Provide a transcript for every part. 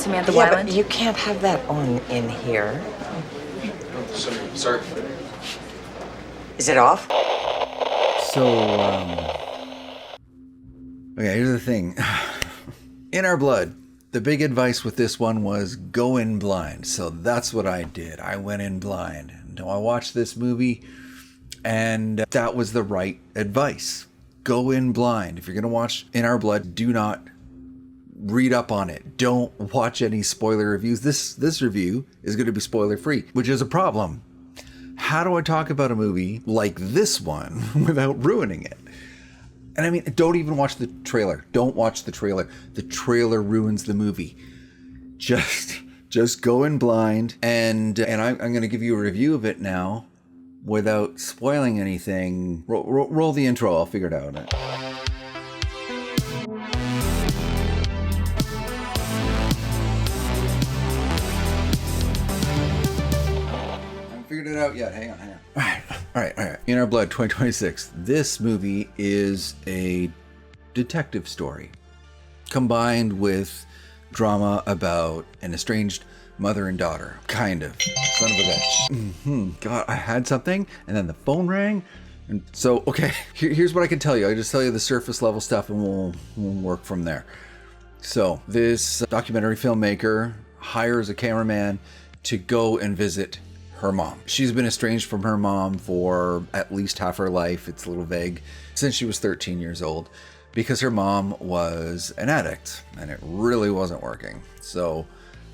Samantha Yeah, Weiland. but you can't have that on in here. Sorry. Is it off? So, okay, here's the thing. In our blood, the big advice with this one was go in blind. So that's what I did. I went in blind. And I watched this movie, and that was the right advice. Go in blind. If you're going to watch In Our Blood, do not read up on it. Don't watch any spoiler reviews. This review is going to be spoiler free, which is a problem. How do I talk about a movie like this one without ruining it? And I mean, don't even watch the trailer. Don't watch the trailer. The trailer ruins the movie. Just go in blind, and I'm going to give you a review of it now without spoiling anything. Roll the intro. I'll figure it out. Figured it out yet. Hang on. All right. In Our Blood 2026. This movie is a detective story combined with drama about an estranged mother and daughter. Kind of. Son of a bitch. God, I had something and then the phone rang. And so, okay, here's what I can tell you. I just tell you the surface level stuff and we'll work from there. So this documentary filmmaker hires a cameraman to go and visit her mom. She's been estranged from her mom for at least half her life. It's a little vague. Since she was 13 years old, because her mom was an addict and it really wasn't working. So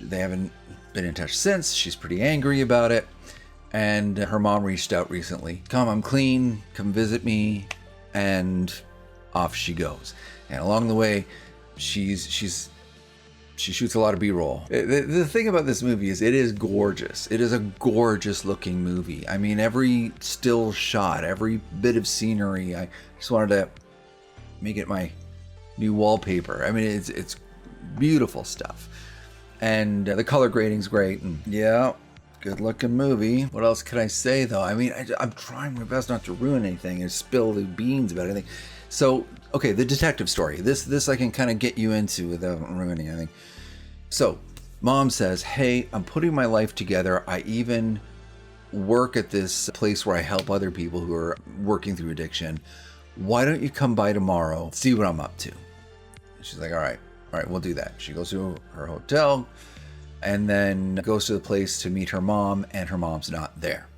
they haven't been in touch since. She's pretty angry about it. And her mom reached out recently. Come, I'm clean. Come visit me. And off she goes. And along the way, she shoots a lot of B-roll. The thing about this movie is it is gorgeous. It is a gorgeous looking movie. I mean, every still shot, every bit of scenery, I just wanted to make it my new wallpaper. I mean, it's beautiful stuff. And the color grading's great. And yeah, good looking movie. What else can I say though? I mean, I'm trying my best not to ruin anything and spill the beans about anything. So, okay, the detective story. This I can kind of get you into without ruining anything. So, mom says, hey, I'm putting my life together. I even work at this place where I help other people who are working through addiction. Why don't you come by tomorrow, see what I'm up to? And she's like, all right, we'll do that. She goes to her hotel and then goes to the place to meet her mom, and her mom's not there.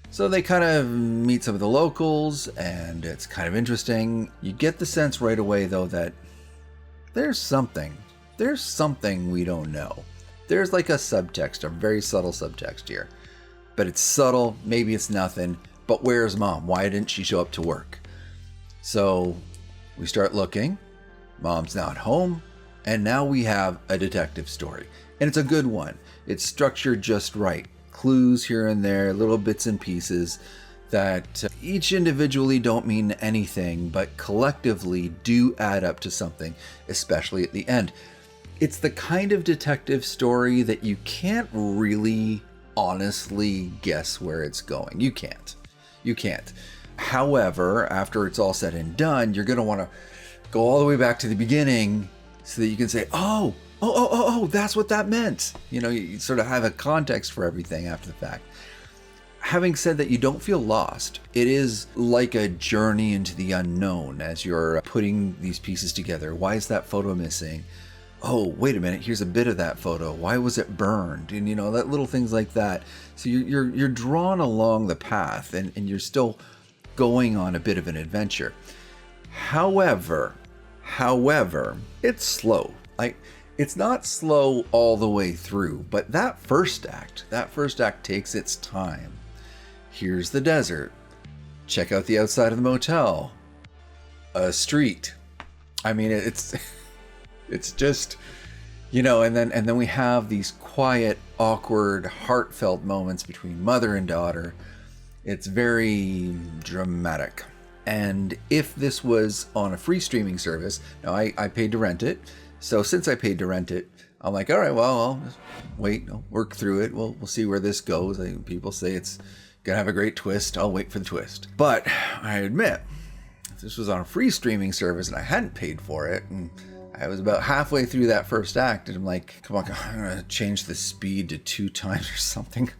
So they kind of meet some of the locals, and it's kind of interesting. You get the sense right away, though, that there's something we don't know. There's like a subtext, a very subtle subtext here. But it's subtle, maybe it's nothing, but where's mom? Why didn't she show up to work? So we start looking, mom's not home, and now we have a detective story. And it's a good one. It's structured just right. Clues here and there, little bits and pieces that each individually don't mean anything, but collectively do add up to something, especially at the end. It's the kind of detective story that you can't really honestly guess where it's going. You can't. However, after it's all said and done, you're going to want to go all the way back to the beginning so that you can say, oh, that's what that meant. You know, you sort of have a context for everything after the fact. Having said that, you don't feel lost. It is like a journey into the unknown as you're putting these pieces together. Why is that photo missing? Oh, wait a minute, here's a bit of that photo. Why was it burned? And that little things like that. So you're drawn along the path and you're still going on a bit of an adventure. However, it's slow. It's not slow all the way through, but that first act takes its time. Here's the desert. Check out the outside of the motel. A street. I mean, it's just, and then we have these quiet, awkward, heartfelt moments between mother and daughter. It's very dramatic. And if this was on a free streaming service, now I paid to rent it. So since I paid to rent it, I'm like, all right, well, I'll just wait, I'll work through it. We'll see where this goes. People say it's gonna have a great twist. I'll wait for the twist. But I admit, if this was on a free streaming service and I hadn't paid for it and I I was about halfway through that first act, and I'm like, come on, I'm gonna change the speed to 2 times or something.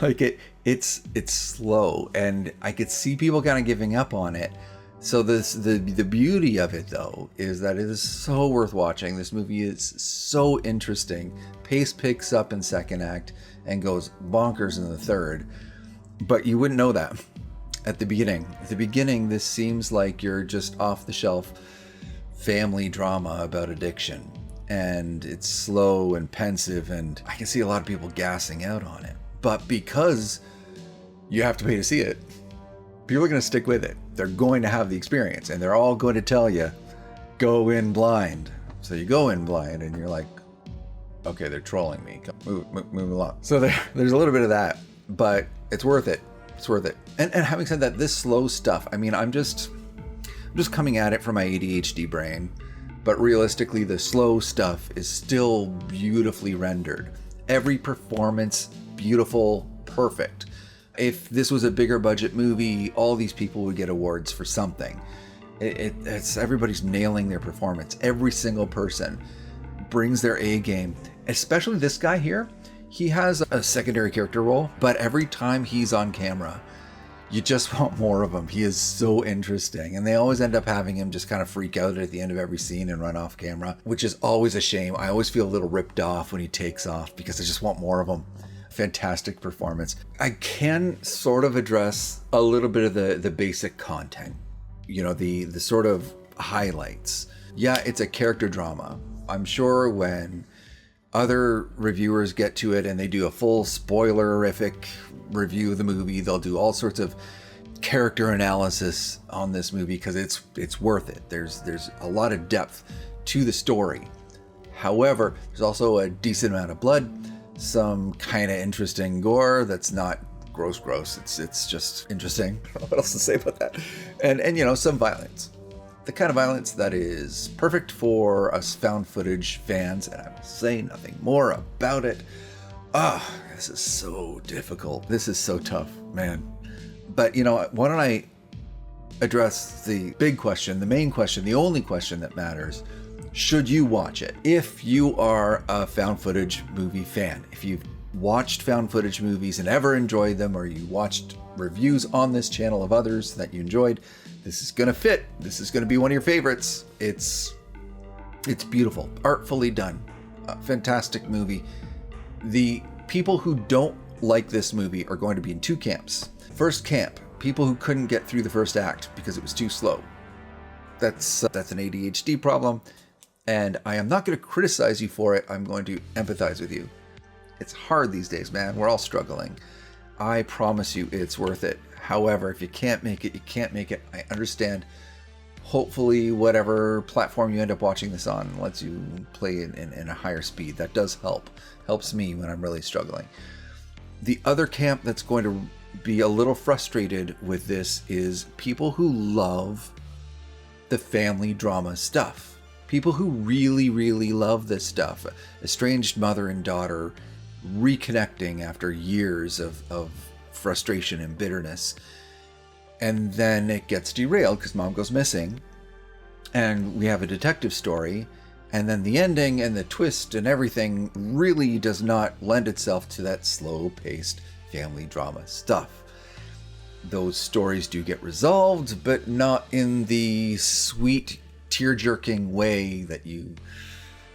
Like it's slow, and I could see people kind of giving up on it. So the beauty of it though is that it is so worth watching. This movie is so interesting. Pace picks up in second act and goes bonkers in the third, but you wouldn't know that at the beginning. At the beginning, this seems like you're just off the shelf family drama about addiction, and it's slow and pensive, and I can see a lot of people gassing out on it. But because you have to pay to see it, people are going to stick with it. They're going to have the experience, and they're all going to tell you, go in blind. So you go in blind, and you're like, okay, they're trolling me. Move along. So there's a little bit of that, but it's worth it. It's worth it. And having said that, this slow stuff, I mean, I'm just coming at it from my ADHD brain, but realistically, the slow stuff is still beautifully rendered. Every performance, beautiful, perfect. If this was a bigger budget movie, all these people would get awards for something. It's everybody's nailing their performance. Every single person brings their A game, especially this guy here. He has a secondary character role, but every time he's on camera, you just want more of him. He is so interesting. And they always end up having him just kind of freak out at the end of every scene and run off camera, which is always a shame. I always feel a little ripped off when he takes off because I just want more of him. Fantastic performance. I can sort of address a little bit of the basic content, you know, the sort of highlights. Yeah, it's a character drama. I'm sure when other reviewers get to it and they do a full spoilerific review of the movie, they'll do all sorts of character analysis on this movie because it's worth it. There's a lot of depth to the story. However, there's also a decent amount of blood, some kind of interesting gore that's not gross. It's just interesting. I don't know what else to say about that. And you know, some violence. The kind of violence that is perfect for us found footage fans, and I will say nothing more about it. This is so difficult. This is so tough, man. But you know, why don't I address the big question, the main question, the only question that matters. Should you watch it? If you are a found footage movie fan, if you've watched found footage movies and ever enjoyed them, or you watched reviews on this channel of others that you enjoyed, this is gonna fit. This is gonna be one of your favorites. It's beautiful, artfully done, a fantastic movie. The people who don't like this movie are going to be in 2 camps. First camp, people who couldn't get through the first act because it was too slow. That's an ADHD problem, and I am not going to criticize you for it. I'm going to empathize with you. It's hard these days, man. We're all struggling. I promise you it's worth it. However, if you can't make it, you can't make it. I understand. Hopefully, whatever platform you end up watching this on lets you play it in a higher speed. That does help. Helps me when I'm really struggling. The other camp that's going to be a little frustrated with this is people who love the family drama stuff. People who really, really love this stuff. Estranged mother and daughter reconnecting after years of frustration and bitterness. And then it gets derailed because mom goes missing. And we have a detective story. And then the ending and the twist and everything really does not lend itself to that slow-paced family drama stuff. Those stories do get resolved, but not in the sweet, tear-jerking way that you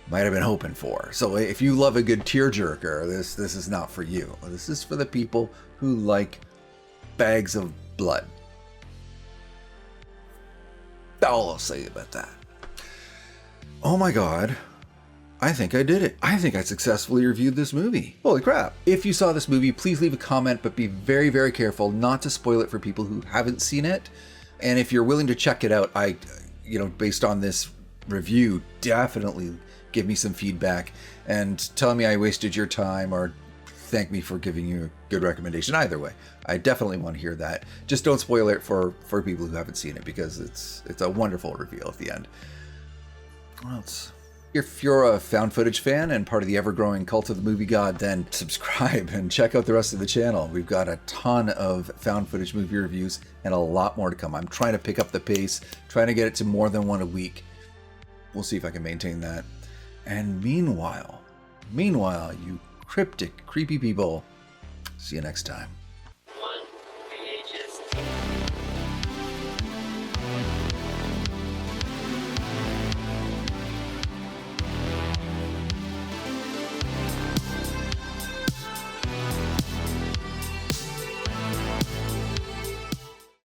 might have been hoping for. So if you love a good tearjerker, this is not for you. This is for the people who like bags of blood. That's all I'll say about that. Oh my god. I think I did it. I think I successfully reviewed this movie. Holy crap. If you saw this movie, please leave a comment, but be very, very careful not to spoil it for people who haven't seen it. And if you're willing to check it out, based on this review, definitely give me some feedback and tell me I wasted your time, or thank me for giving you a good recommendation. Either way, I definitely want to hear that. Just don't spoil it for people who haven't seen it, because it's a wonderful reveal at the end. What else? If you're a found footage fan and part of the ever-growing cult of the movie god, then subscribe and check out the rest of the channel. We've got a ton of found footage movie reviews and a lot more to come. I'm trying to pick up the pace, trying to get it to more than one a week. We'll see if I can maintain that. And meanwhile, you cryptic, creepy people, see you next time.